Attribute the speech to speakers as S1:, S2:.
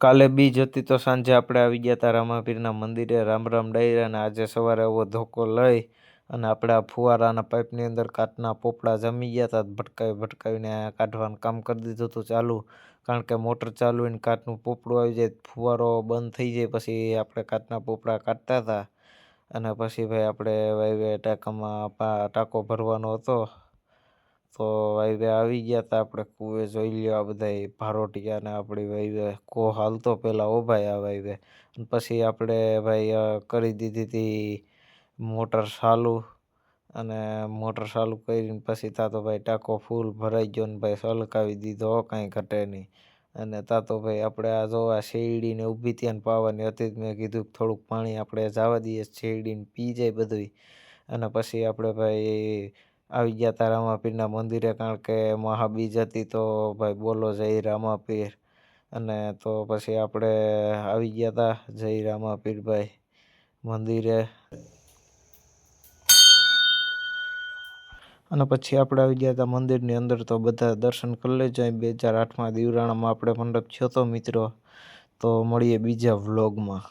S1: કાલે બીજ હતી તો સાંજે આપણે આવી ગયા હતા રામાપીરના મંદિરે. રામ રામ ડાયરા. અને આજે સવારે એવો ધોકો લઈ અને આપણે આ ફુવારાના પાઇપની અંદર કાચના પોપડા જમી ગયા હતા. ભટકાવીને કાઢવાનું કામ કરી દીધું હતું ચાલુ, કારણ કે મોટર ચાલુ હોય ને કાચનું પોપડું આવી જાય, ફુવારો બંધ થઈ જાય, પછી આપણે કાચના પોપડા કાઢતા હતા. અને પછી ભાઈ આપણે વાયવે ટાંકો ભરવાનો હતો, તો વાયવે આવી ગયા હતા આપણે કુએ. જોઈ લ્યો આ બધા ભારોટિયા ને આપણી વાયવે કો હાલતો પહેલાં ઓ ભાઈ આ વાયવે. અને પછી આપણે ભાઈ કરી દીધી હતી મોટર ચાલુ, અને મોટર ચાલુ કરીને પછી તા તો ભાઈ ટાંકો ફૂલ ભરાઈ ગયો ને ભાઈ સલકાવી દીધો, કાંઈ ઘટે નહીં. અને તા તો ભાઈ આપણે આ જોવા શેરડીને ઊભી ત્યાં પાવાની હતી, મેં કીધું થોડુંક પાણી આપણે જવા દઈએ, શેરડીને પી જાય બધું. અને પછી આપણે ભાઈ આવી ગયા હતા રામાપીરના મંદિરે, કારણ કે મહાબીજ હતી તો ભાઈ બોલો જય રામાપીર. અને તો પછી આપણે આવી ગયા હતા જય રામાપીર ભાઈ મંદિરે. અને પછી આપણે આવી ગયા હતા મંદિરની અંદર, તો બધા દર્શન કરી લેજો. 2008માં દીવરાણામાં આપણે મંડપ થયો હતો મિત્રો. તો મળીએ બીજા વ્લોગમાં.